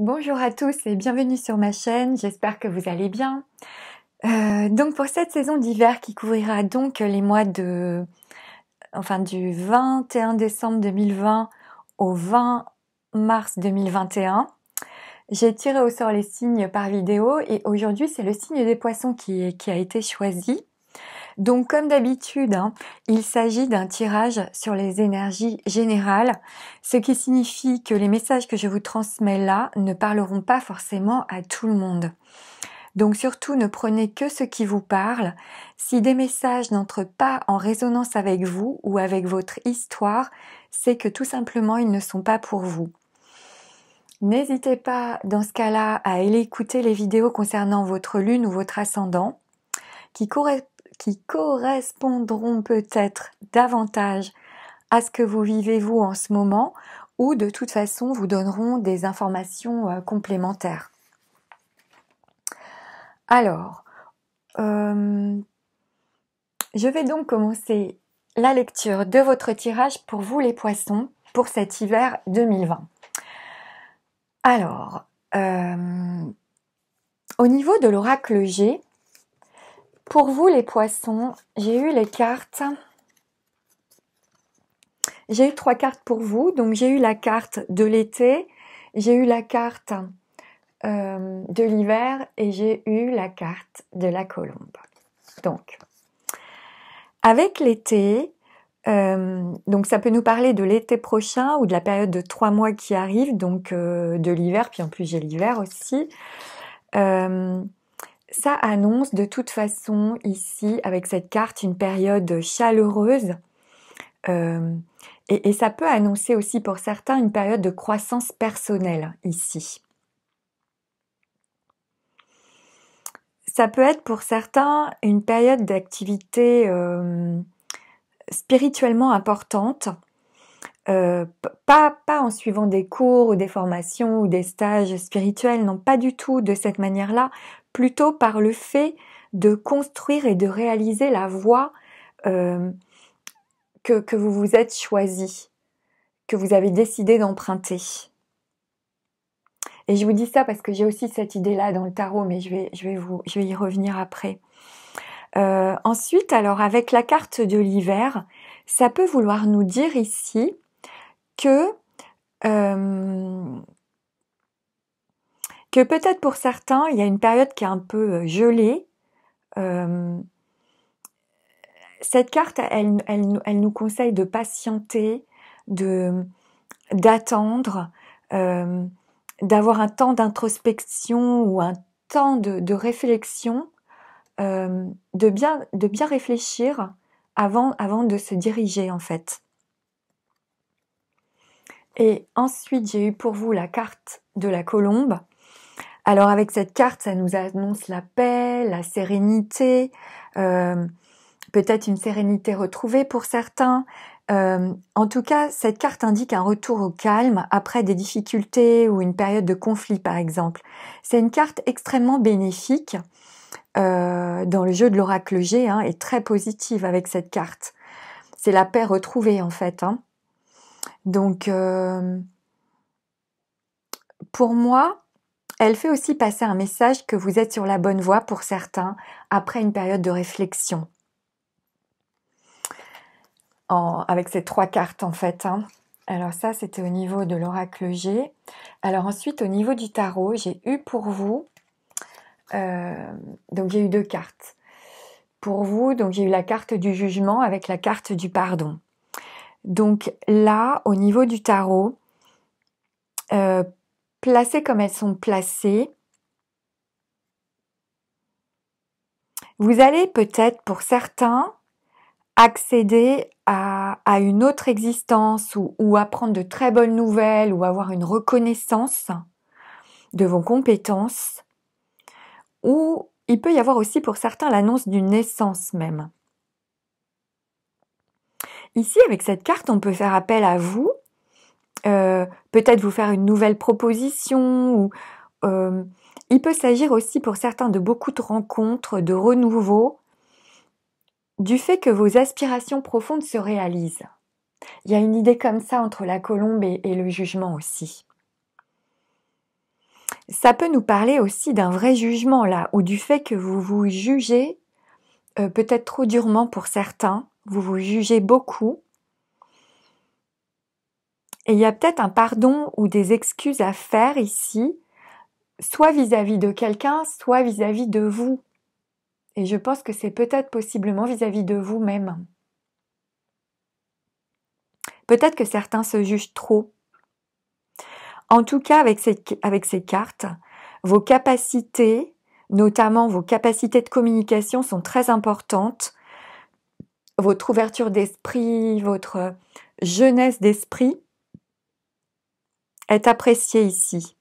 Bonjour à tous et bienvenue sur ma chaîne, j'espère que vous allez bien. Donc pour cette saison d'hiver qui couvrira donc les mois du 21 décembre 2020 au 20 mars 2021, j'ai tiré au sort les signes par vidéo et aujourd'hui c'est le signe des poissons qui a été choisi. Donc comme d'habitude, il s'agit d'un tirage sur les énergies générales, ce qui signifie que les messages que je vous transmets là ne parleront pas forcément à tout le monde. Donc surtout ne prenez que ce qui vous parle. Si des messages n'entrent pas en résonance avec vous ou avec votre histoire, c'est que tout simplement ils ne sont pas pour vous. N'hésitez pas dans ce cas-là à aller écouter les vidéos concernant votre lune ou votre ascendant qui correspondront peut-être davantage à ce que vous vivez vous en ce moment ou de toute façon vous donneront des informations complémentaires. Alors, je vais donc commencer la lecture de votre tirage pour vous les poissons pour cet hiver 2020. Alors, au niveau de l'oracle G, pour vous les poissons, j'ai eu les cartes. J'ai eu 3 cartes pour vous. Donc j'ai eu la carte de l'été, j'ai eu la carte de l'hiver et j'ai eu la carte de la colombe. Donc, avec l'été, donc ça peut nous parler de l'été prochain ou de la période de 3 mois qui arrive, donc de l'hiver, puis en plus j'ai l'hiver aussi. Ça annonce de toute façon ici, avec cette carte, une période chaleureuse. Et ça peut annoncer aussi pour certains une période de croissance personnelle ici. Ça peut être pour certains une période d'activité spirituellement importante, pas en suivant des cours ou des formations ou des stages spirituels, non, pas du tout de cette manière-là, plutôt par le fait de construire et de réaliser la voie que vous vous êtes choisi, que vous avez décidé d'emprunter. Et je vous dis ça parce que j'ai aussi cette idée-là dans le tarot, mais je vais y revenir après. Ensuite, alors avec la carte de l'hiver, ça peut vouloir nous dire ici que peut-être pour certains, il y a une période qui est un peu gelée. Cette carte, elle nous conseille de patienter, d'attendre, d'avoir un temps d'introspection ou un temps de réflexion, de bien réfléchir avant de se diriger en fait. Et ensuite, j'ai eu pour vous la carte de la colombe. Alors avec cette carte, ça nous annonce la paix, la sérénité, peut-être une sérénité retrouvée pour certains. En tout cas, cette carte indique un retour au calme après des difficultés ou une période de conflit, par exemple. C'est une carte extrêmement bénéfique dans le jeu de l'oracle G, et très positive avec cette carte. C'est la paix retrouvée, en fait. Donc, pour moi, elle fait aussi passer un message que vous êtes sur la bonne voie pour certains après une période de réflexion. Avec ces 3 cartes en fait. Alors ça, c'était au niveau de l'oracle G. Alors ensuite, au niveau du tarot, j'ai eu pour vous, donc j'ai eu 2 cartes. Pour vous, donc j'ai eu la carte du jugement avec la carte du pardon. Donc là, au niveau du tarot, placées comme elles sont placées, vous allez peut-être pour certains accéder à une autre existence ou apprendre de très bonnes nouvelles ou avoir une reconnaissance de vos compétences, ou il peut y avoir aussi pour certains l'annonce d'une naissance même. Ici, avec cette carte, on peut faire appel à vous, peut-être vous faire une nouvelle proposition, ou il peut s'agir aussi pour certains de beaucoup de rencontres, de renouveau, du fait que vos aspirations profondes se réalisent. Il y a une idée comme ça entre la colombe et le jugement aussi. Ça peut nous parler aussi d'un vrai jugement là, ou du fait que vous vous jugez peut-être trop durement pour certains, vous vous jugez beaucoup, et il y a peut-être un pardon ou des excuses à faire ici, soit vis-à-vis de quelqu'un, soit vis-à-vis de vous. Et je pense que c'est peut-être possiblement vis-à-vis de vous-même. Peut-être que certains se jugent trop. En tout cas, avec ces cartes, vos capacités, notamment vos capacités de communication, sont très importantes. Votre ouverture d'esprit, votre jeunesse d'esprit est appréciée ici.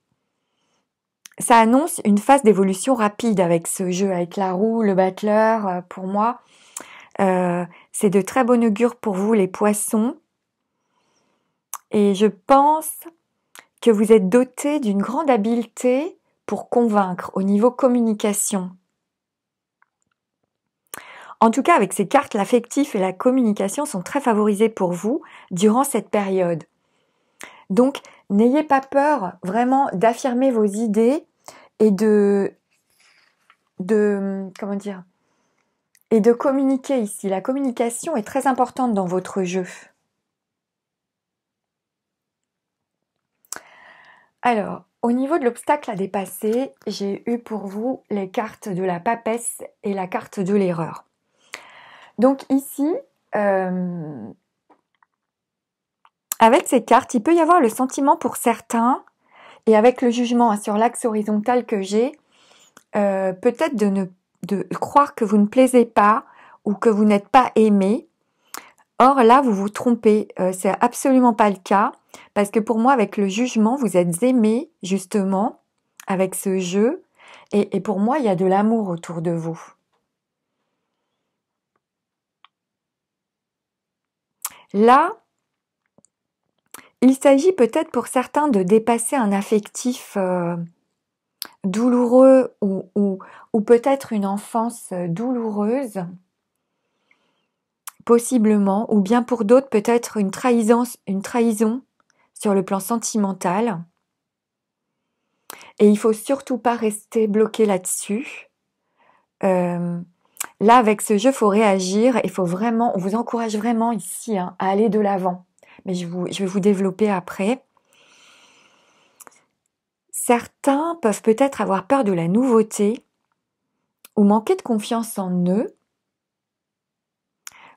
Ça annonce une phase d'évolution rapide avec ce jeu, avec la roue, le battleur. Pour moi, c'est de très bon augure pour vous, les poissons. Et je pense que vous êtes doté d'une grande habileté pour convaincre au niveau communication. En tout cas, avec ces cartes, l'affectif et la communication sont très favorisés pour vous durant cette période. Donc, n'ayez pas peur vraiment d'affirmer vos idées et de communiquer ici. La communication est très importante dans votre jeu. Alors, au niveau de l'obstacle à dépasser, j'ai eu pour vous les cartes de la papesse et la carte de l'erreur. Donc ici, avec ces cartes, il peut y avoir le sentiment pour certains, et avec le jugement sur l'axe horizontal que j'ai, peut-être de croire que vous ne plaisez pas ou que vous n'êtes pas aimé. Or là, vous vous trompez, c'est absolument pas le cas, parce que pour moi, avec le jugement, vous êtes aimé, justement, avec ce jeu, et pour moi, il y a de l'amour autour de vous. Là, il s'agit peut-être pour certains de dépasser un affectif douloureux ou peut-être une enfance douloureuse, possiblement, ou bien pour d'autres peut-être une trahison sur le plan sentimental. Et il faut surtout pas rester bloqué là-dessus. Là, avec ce jeu, il faut réagir, on vous encourage vraiment ici à aller de l'avant. Mais je vais vous développer après. Certains peuvent peut-être avoir peur de la nouveauté ou manquer de confiance en eux.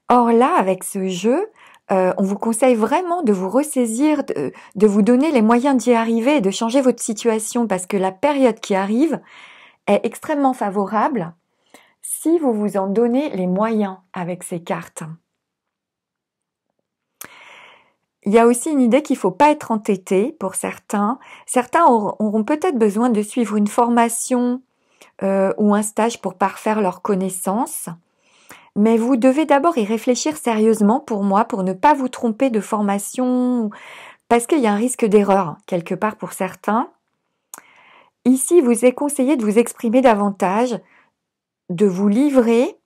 Or là, avec ce jeu, on vous conseille vraiment de vous ressaisir, de vous donner les moyens d'y arriver et de changer votre situation parce que la période qui arrive est extrêmement favorable si vous vous en donnez les moyens avec ces cartes. Il y a aussi une idée qu'il ne faut pas être entêté pour certains. Certains auront peut-être besoin de suivre une formation ou un stage pour parfaire leurs connaissances. Mais vous devez d'abord y réfléchir sérieusement pour moi, pour ne pas vous tromper de formation, parce qu'il y a un risque d'erreur quelque part pour certains. Ici, il vous est conseillé de vous exprimer davantage, de vous livrer,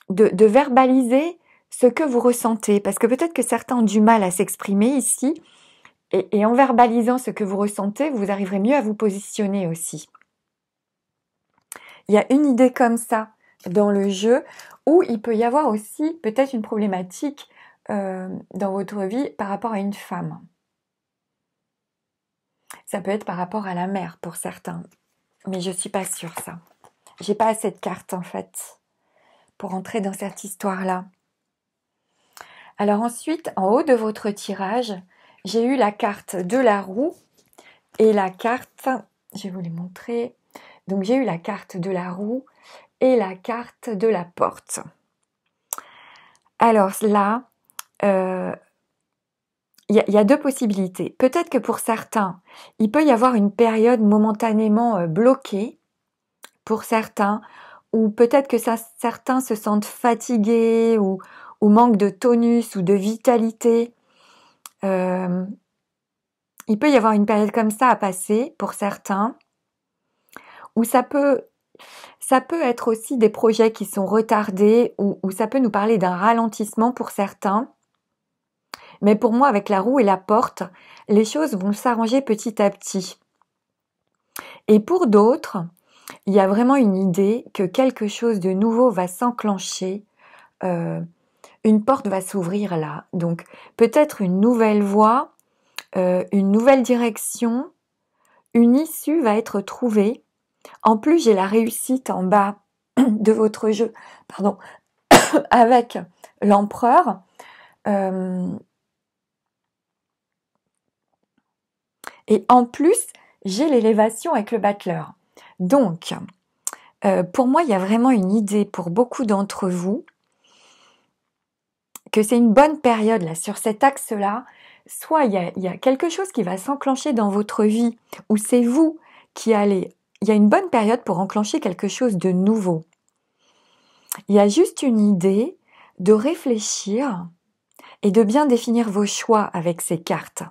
de verbaliser ce que vous ressentez, parce que peut-être que certains ont du mal à s'exprimer ici, et en verbalisant ce que vous ressentez, vous arriverez mieux à vous positionner aussi. Il y a une idée comme ça dans le jeu, où il peut y avoir aussi peut-être une problématique dans votre vie par rapport à une femme. Ça peut être par rapport à la mère pour certains, mais je suis pas sûre ça. J'ai pas assez de cartes en fait pour entrer dans cette histoire-là. Alors ensuite, en haut de votre tirage, j'ai eu la carte de la roue et la carte, je vais vous les montrer. Donc j'ai eu la carte de la roue et la carte de la porte. Alors là, il y a deux possibilités. Peut-être que pour certains, il peut y avoir une période momentanément bloquée pour certains, ou peut-être que certains se sentent fatigués ou manquent de tonus ou de vitalité. Il peut y avoir une période comme ça à passer pour certains, ou ça peut être aussi des projets qui sont retardés, ou ça peut nous parler d'un ralentissement pour certains. Mais pour moi, avec la roue et la porte, les choses vont s'arranger petit à petit. Et pour d'autres, il y a vraiment une idée que quelque chose de nouveau va s'enclencher, une porte va s'ouvrir là. Donc peut-être une nouvelle voie, une nouvelle direction, une issue va être trouvée. En plus, j'ai la réussite en bas de votre jeu, pardon, avec l'empereur. Et en plus, j'ai l'élévation avec le battleur. Donc, pour moi, il y a vraiment une idée pour beaucoup d'entre vous que c'est une bonne période là sur cet axe-là. Soit il y a quelque chose qui va s'enclencher dans votre vie, ou c'est vous qui allez... Il y a une bonne période pour enclencher quelque chose de nouveau. Il y a juste une idée de réfléchir et de bien définir vos choix avec ces cartes.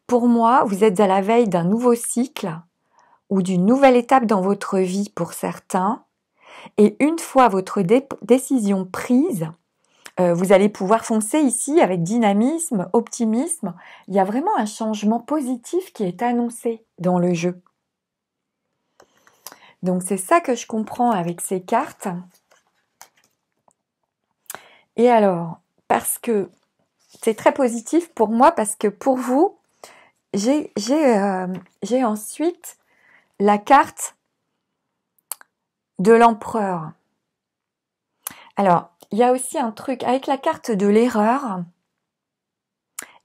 Pour moi, vous êtes à la veille d'un nouveau cycle ou d'une nouvelle étape dans votre vie pour certains. Et une fois votre décision prise, vous allez pouvoir foncer ici avec dynamisme, optimisme. Il y a vraiment un changement positif qui est annoncé dans le jeu. Donc c'est ça que je comprends avec ces cartes. Et alors, parce que c'est très positif pour moi, parce que pour vous, j'ai ensuite la carte de l'empereur. Alors, il y a aussi un truc, avec la carte de l'erreur,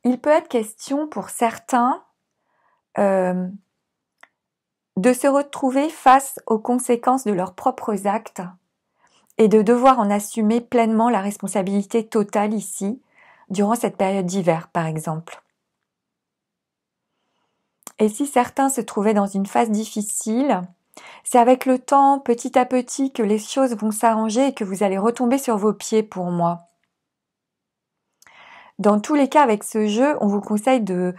il peut être question pour certains de se retrouver face aux conséquences de leurs propres actes et de devoir en assumer pleinement la responsabilité totale ici, durant cette période d'hiver par exemple. Et si certains se trouvaient dans une phase difficile, c'est avec le temps, petit à petit, que les choses vont s'arranger et que vous allez retomber sur vos pieds pour moi. Dans tous les cas, avec ce jeu, on vous conseille de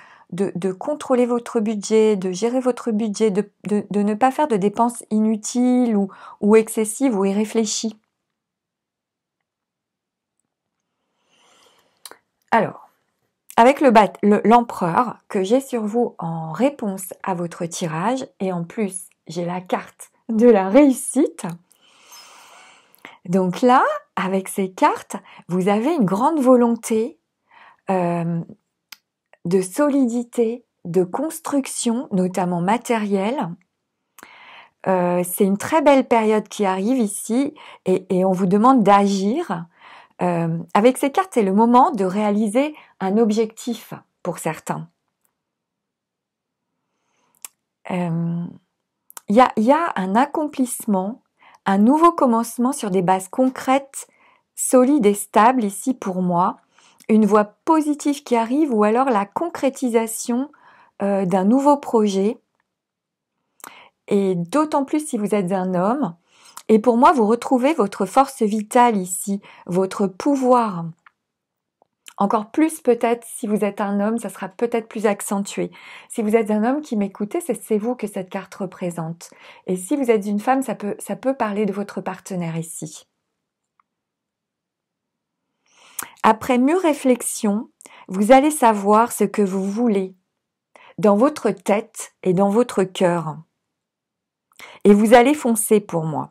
contrôler votre budget, de gérer votre budget, de ne pas faire de dépenses inutiles ou excessives ou irréfléchies. Alors, avec l'empereur que j'ai sur vous en réponse à votre tirage, et en plus, j'ai la carte de la réussite. Donc là, avec ces cartes, vous avez une grande volonté de solidité, de construction, notamment matérielle. C'est une très belle période qui arrive ici et on vous demande d'agir. Avec ces cartes, c'est le moment de réaliser un objectif pour certains. Il y a un accomplissement, un nouveau commencement sur des bases concrètes, solides et stables ici pour moi. Une voie positive qui arrive ou alors la concrétisation d'un nouveau projet. Et d'autant plus si vous êtes un homme. Et pour moi, vous retrouvez votre force vitale ici, votre pouvoir. Encore plus peut-être si vous êtes un homme, ça sera peut-être plus accentué. Si vous êtes un homme qui m'écoutez, c'est vous que cette carte représente. Et si vous êtes une femme, ça peut parler de votre partenaire ici. Après mûre réflexion, vous allez savoir ce que vous voulez dans votre tête et dans votre cœur. Et vous allez foncer pour moi.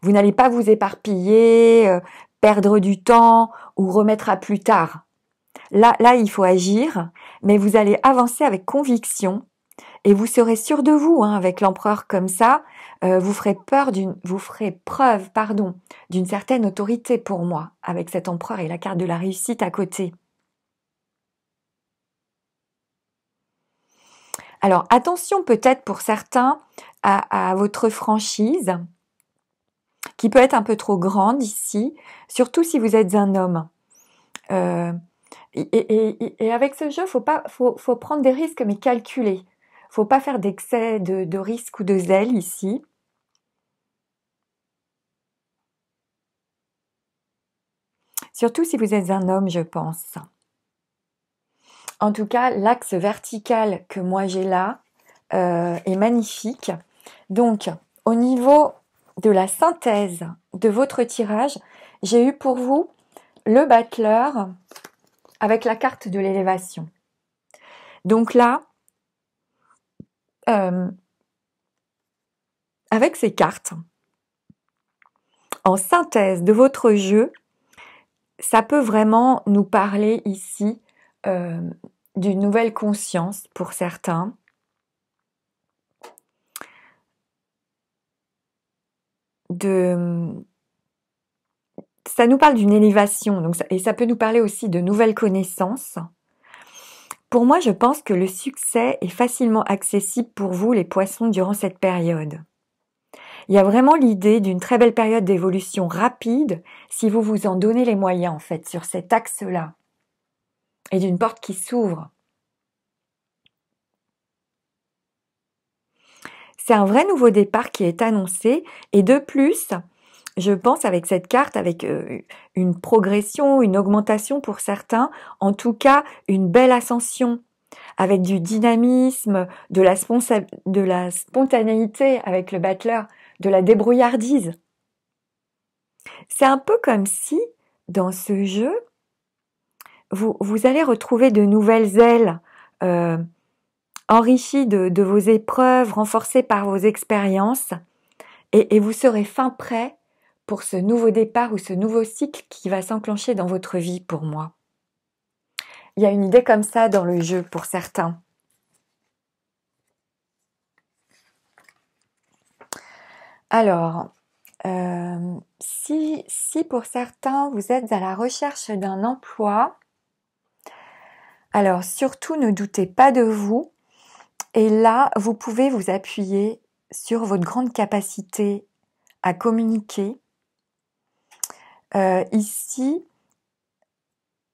Vous n'allez pas vous éparpiller, perdre du temps ou remettre à plus tard. Là, il faut agir, mais vous allez avancer avec conviction et vous serez sûr de vous, avec l'empereur comme ça. Vous ferez preuve, d'une certaine autorité pour moi, avec cet empereur et la carte de la réussite à côté. Alors, attention peut-être pour certains à votre franchise, qui peut être un peu trop grande ici, surtout si vous êtes un homme. Et avec ce jeu, faut prendre des risques, mais calculés. Faut pas faire d'excès de risque ou de zèle ici. Surtout si vous êtes un homme, je pense. En tout cas, l'axe vertical que moi j'ai là est magnifique. Donc, au niveau de la synthèse de votre tirage, j'ai eu pour vous le battleur, avec la carte de l'élévation. Donc là, avec ces cartes, en synthèse de votre jeu, ça peut vraiment nous parler ici d'une nouvelle conscience pour certains. Ça nous parle d'une élévation, donc et ça peut nous parler aussi de nouvelles connaissances. Pour moi, je pense que le succès est facilement accessible pour vous, les poissons, durant cette période. Il y a vraiment l'idée d'une très belle période d'évolution rapide si vous vous en donnez les moyens, en fait, sur cet axe-là. Et d'une porte qui s'ouvre. C'est un vrai nouveau départ qui est annoncé. Et de plus, je pense avec cette carte, avec une progression, une augmentation pour certains, en tout cas une belle ascension, avec du dynamisme, de la spontanéité avec le battleur, de la débrouillardise. C'est un peu comme si, dans ce jeu, vous allez retrouver de nouvelles ailes, enrichies de vos épreuves, renforcées par vos expériences, et vous serez fin prêt pour ce nouveau départ ou ce nouveau cycle qui va s'enclencher dans votre vie pour moi. Il y a une idée comme ça dans le jeu pour certains. Alors, si pour certains vous êtes à la recherche d'un emploi, alors surtout ne doutez pas de vous. Et là, vous pouvez vous appuyer sur votre grande capacité à communiquer. Ici,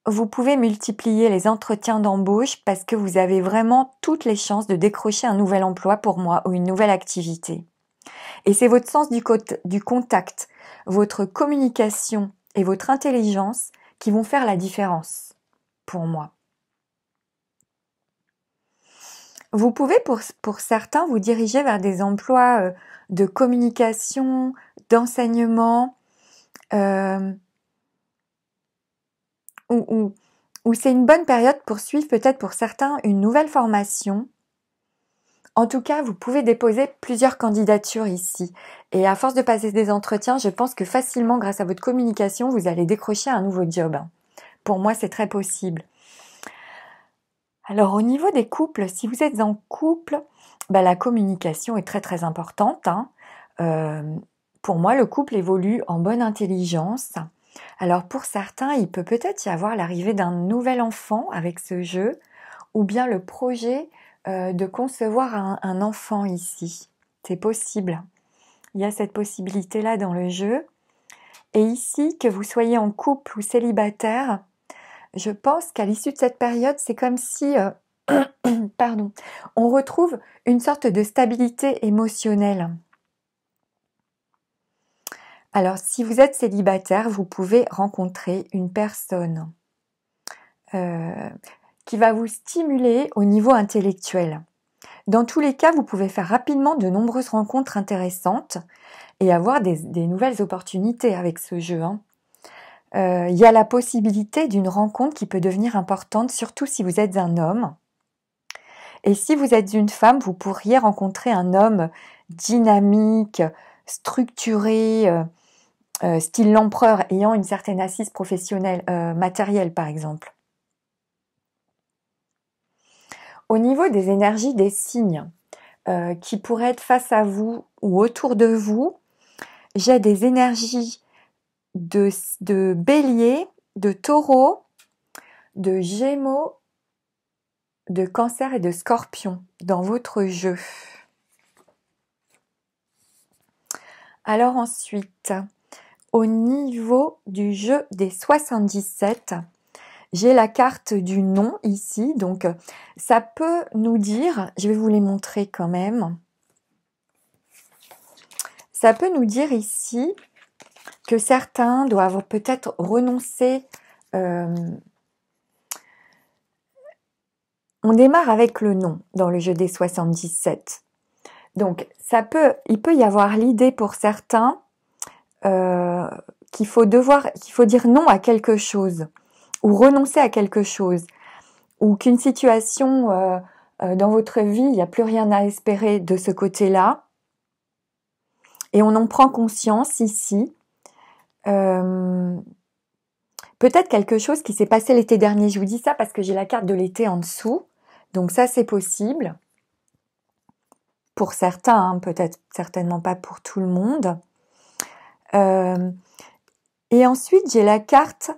vous pouvez multiplier les entretiens d'embauche parce que vous avez vraiment toutes les chances de décrocher un nouvel emploi pour moi ou une nouvelle activité. Et c'est votre sens du contact, votre communication et votre intelligence qui vont faire la différence pour moi. Vous pouvez pour certains vous diriger vers des emplois de communication, d'enseignement, où c'est une bonne période pour suivre peut-être pour certains une nouvelle formation. En tout cas, vous pouvez déposer plusieurs candidatures ici. Et à force de passer des entretiens, je pense que facilement, grâce à votre communication, vous allez décrocher un nouveau job. Pour moi, c'est très possible. Alors, au niveau des couples, si vous êtes en couple, la communication est très très importante. Pour moi, le couple évolue en bonne intelligence. Alors, pour certains, il peut peut-être y avoir l'arrivée d'un nouvel enfant avec ce jeu, ou bien le projet de concevoir un enfant ici. C'est possible. Il y a cette possibilité-là dans le jeu. Et ici, que vous soyez en couple ou célibataire, je pense qu'à l'issue de cette période, c'est comme si, on retrouve une sorte de stabilité émotionnelle. Alors, si vous êtes célibataire, vous pouvez rencontrer une personne qui va vous stimuler au niveau intellectuel. Dans tous les cas, vous pouvez faire rapidement de nombreuses rencontres intéressantes et avoir des nouvelles opportunités avec ce jeu. Il y a la possibilité d'une rencontre qui peut devenir importante, surtout si vous êtes un homme. Et si vous êtes une femme, vous pourriez rencontrer un homme dynamique, structuré, style l'empereur, ayant une certaine assise professionnelle, matérielle par exemple. Au niveau des énergies des signes qui pourraient être face à vous ou autour de vous, j'ai des énergies de bélier, de taureau, de gémeaux, de cancer et de scorpion dans votre jeu. Alors ensuite, au niveau du jeu des 77, j'ai la carte du non ici, donc ça peut nous dire, je vais vous les montrer quand même, ça peut nous dire ici que certains doivent peut-être renoncer. On démarre avec le non dans le jeu des 77. Donc, il peut y avoir l'idée pour certains qu'il faut dire non à quelque chose ou renoncer à quelque chose, ou qu'une situation dans votre vie, il n'y a plus rien à espérer de ce côté-là, et on en prend conscience ici. Peut-être quelque chose qui s'est passé l'été dernier. Je vous dis ça parce que j'ai la carte de l'été en dessous. Donc ça, c'est possible. Pour certains, hein, peut-être certainement pas pour tout le monde. Et ensuite, j'ai la carte.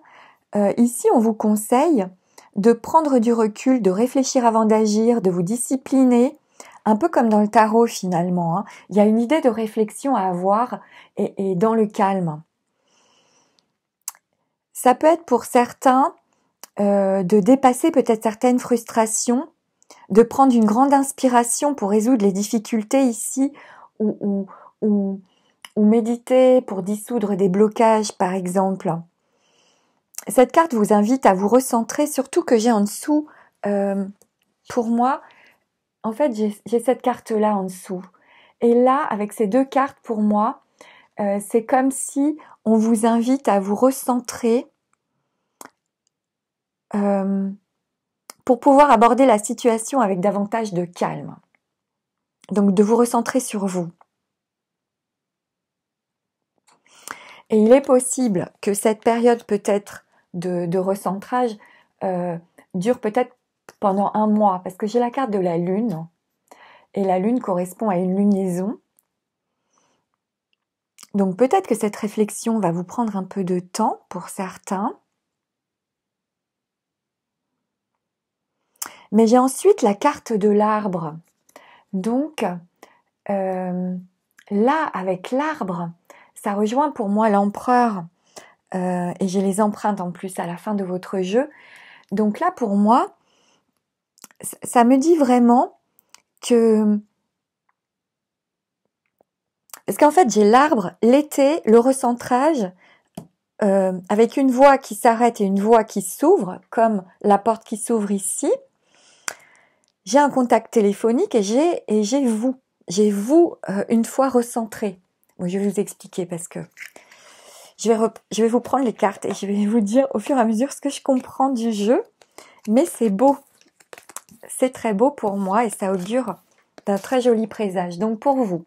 Ici, on vous conseille de prendre du recul, de réfléchir avant d'agir, de vous discipliner. Un peu comme dans le tarot finalement. Hein. Il y a une idée de réflexion à avoir et dans le calme. Ça peut être pour certains de dépasser peut-être certaines frustrations, de prendre une grande inspiration pour résoudre les difficultés ici, ou méditer pour dissoudre des blocages par exemple. Cette carte vous invite à vous recentrer, surtout que j'ai en dessous, pour moi, en fait j'ai cette carte-là en dessous. Et là, avec ces deux cartes pour moi, c'est comme si on vous invite à vous recentrer pour pouvoir aborder la situation avec davantage de calme. Donc de vous recentrer sur vous. Et il est possible que cette période peut-être de recentrage dure peut-être pendant 1 mois, parce que j'ai la carte de la Lune, et la Lune correspond à une lunaison. Donc peut-être que cette réflexion va vous prendre un peu de temps pour certains. Mais j'ai ensuite la carte de l'arbre. Donc là, avec l'arbre, ça rejoint pour moi l'empereur. Et j'ai les empreintes en plus à la fin de votre jeu. Donc là, pour moi, ça me dit vraiment que... Parce qu'en fait, j'ai l'arbre, l'été, le recentrage, avec une voie qui s'arrête et une voie qui s'ouvre, comme la porte qui s'ouvre ici. J'ai un contact téléphonique et j'ai vous. J'ai vous une fois recentré. Bon, je vais vous expliquer parce que je vais vous prendre les cartes et je vais vous dire au fur et à mesure ce que je comprends du jeu. Mais c'est beau. C'est très beau pour moi et ça augure d'un très joli présage. Donc pour vous,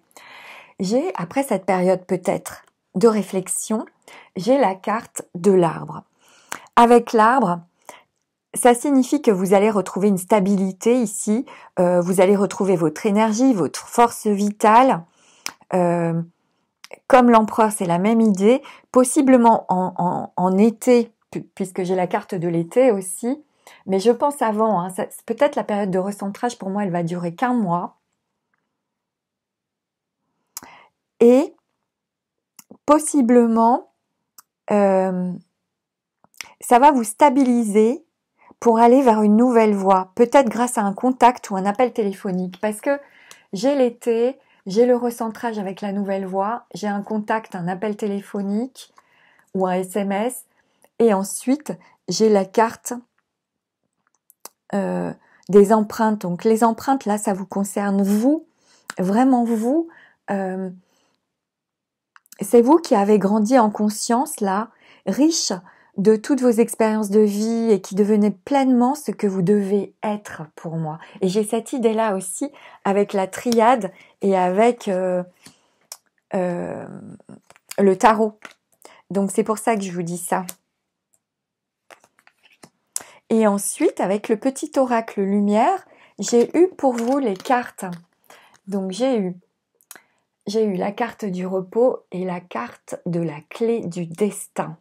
j'ai, après cette période peut-être de réflexion, j'ai la carte de l'arbre. Avec l'arbre, ça signifie que vous allez retrouver une stabilité ici, vous allez retrouver votre énergie, votre force vitale. Comme l'empereur, c'est la même idée, possiblement en été, puisque j'ai la carte de l'été aussi, mais je pense avant, hein, peut-être la période de recentrage pour moi, elle va durer qu'1 mois. Et possiblement, ça va vous stabiliser pour aller vers une nouvelle voie, peut-être grâce à un contact ou un appel téléphonique, parce que j'ai l'été, j'ai le recentrage avec la nouvelle voie, j'ai un contact, un appel téléphonique ou un SMS, et ensuite j'ai la carte des empreintes. Donc les empreintes, là, ça vous concerne vous, vraiment vous. C'est vous qui avez grandi en conscience, là, riche de toutes vos expériences de vie et qui devenez pleinement ce que vous devez être pour moi. Et j'ai cette idée-là aussi avec la triade et avec le tarot. Donc c'est pour ça que je vous dis ça. Et ensuite, avec le petit oracle lumière, j'ai eu pour vous les cartes. Donc j'ai eu la carte du repos et la carte de la clé du destin.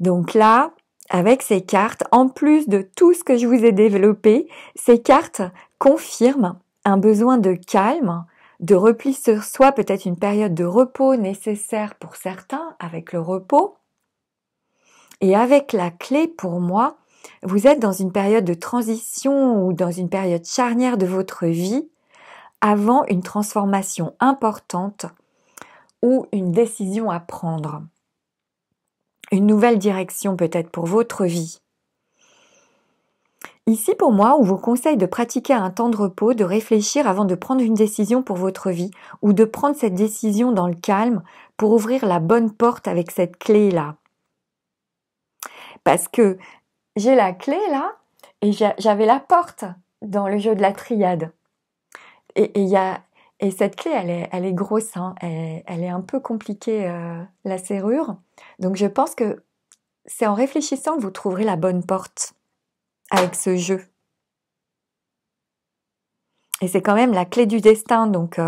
Donc là, avec ces cartes, en plus de tout ce que je vous ai développé, ces cartes confirment un besoin de calme, de repli sur soi, peut-être une période de repos nécessaire pour certains avec le repos. Et avec la clé, pour moi, vous êtes dans une période de transition ou dans une période charnière de votre vie avant une transformation importante ou une décision à prendre. Une nouvelle direction peut-être pour votre vie. Ici pour moi, on vous conseille de pratiquer un temps de repos, de réfléchir avant de prendre une décision pour votre vie ou de prendre cette décision dans le calme pour ouvrir la bonne porte avec cette clé-là. parce que j'ai la clé là et j'avais la porte dans le jeu de la triade. Et cette clé, elle est grosse, hein, elle est un peu compliquée, la serrure. Donc je pense que c'est en réfléchissant que vous trouverez la bonne porte avec ce jeu. Et c'est quand même la clé du destin, donc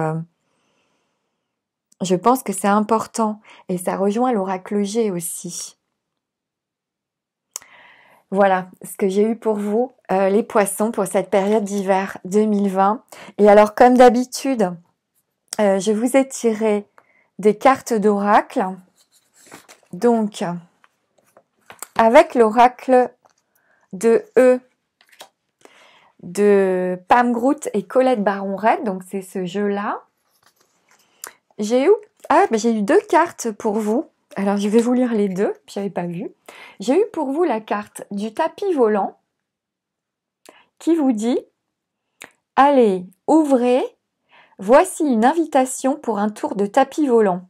je pense que c'est important. Et ça rejoint l'oracle G aussi. Voilà ce que j'ai eu pour vous, les poissons, pour cette période d'hiver 2020. Et alors, comme d'habitude, je vous ai tiré des cartes d'oracle. Donc, avec l'oracle de E, de Pam Grout et Colette Baron-Red, donc c'est ce jeu-là. J'ai eu 2 cartes pour vous. Alors, je vais vous lire les deux, je n'avais pas vu. J'ai eu pour vous la carte du tapis volant qui vous dit « Allez, ouvrez, voici une invitation pour un tour de tapis volant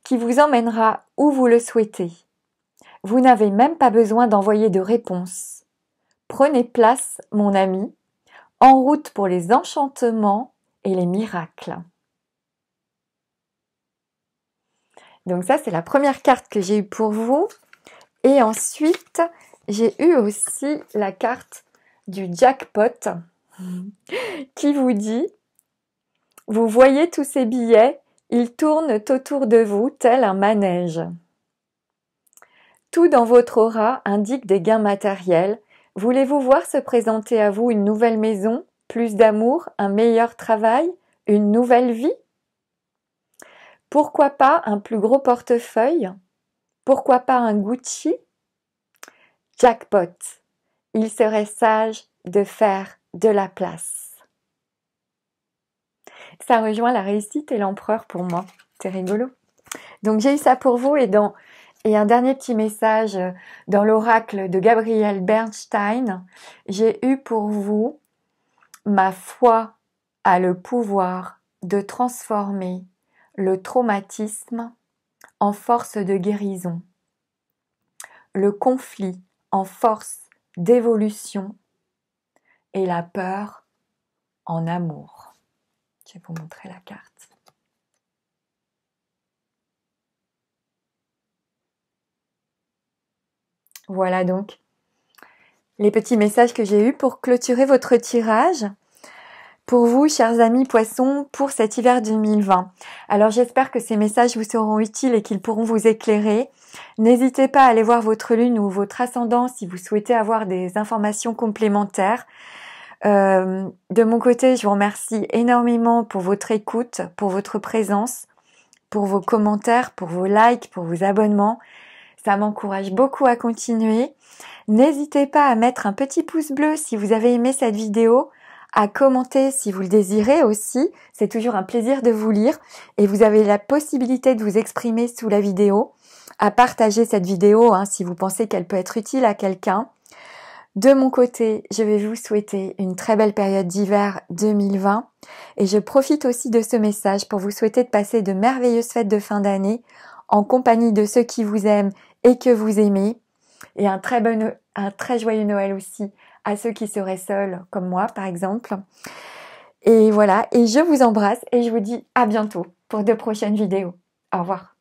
qui vous emmènera où vous le souhaitez. Vous n'avez même pas besoin d'envoyer de réponse. Prenez place, mon ami, en route pour les enchantements et les miracles. » Donc ça, c'est la première carte que j'ai eue pour vous. Et ensuite, j'ai eu aussi la carte du jackpot qui vous dit « Vous voyez tous ces billets, ils tournent autour de vous tel un manège. Tout dans votre aura indique des gains matériels. Voulez-vous voir se présenter à vous une nouvelle maison, plus d'amour, un meilleur travail, une nouvelle vie? Pourquoi pas un plus gros portefeuille? Pourquoi pas un Gucci? Jackpot. Il serait sage de faire de la place. » Ça rejoint la réussite et l'empereur pour moi. C'est rigolo. Donc j'ai eu ça pour vous et un dernier petit message dans l'oracle de Gabriel Bernstein. J'ai eu pour vous « Ma foi a le pouvoir de transformer le traumatisme en force de guérison, le conflit en force d'évolution et la peur en amour. » Je vais vous montrer la carte. Voilà donc les petits messages que j'ai eus pour clôturer votre tirage. Pour vous, chers amis poissons, pour cet hiver 2020. Alors j'espère que ces messages vous seront utiles et qu'ils pourront vous éclairer. N'hésitez pas à aller voir votre lune ou votre ascendant si vous souhaitez avoir des informations complémentaires. De mon côté, je vous remercie énormément pour votre écoute, pour votre présence, pour vos commentaires, pour vos likes, pour vos abonnements. Ça m'encourage beaucoup à continuer. N'hésitez pas à mettre un petit pouce bleu si vous avez aimé cette vidéo, à commenter si vous le désirez aussi. C'est toujours un plaisir de vous lire et vous avez la possibilité de vous exprimer sous la vidéo, à partager cette vidéo si vous pensez qu'elle peut être utile à quelqu'un. De mon côté, je vais vous souhaiter une très belle période d'hiver 2020 et je profite aussi de ce message pour vous souhaiter de passer de merveilleuses fêtes de fin d'année en compagnie de ceux qui vous aiment et que vous aimez, et un très joyeux Noël aussi à ceux qui seraient seuls, comme moi par exemple. Et voilà, et je vous embrasse et je vous dis à bientôt pour de prochaines vidéos. Au revoir.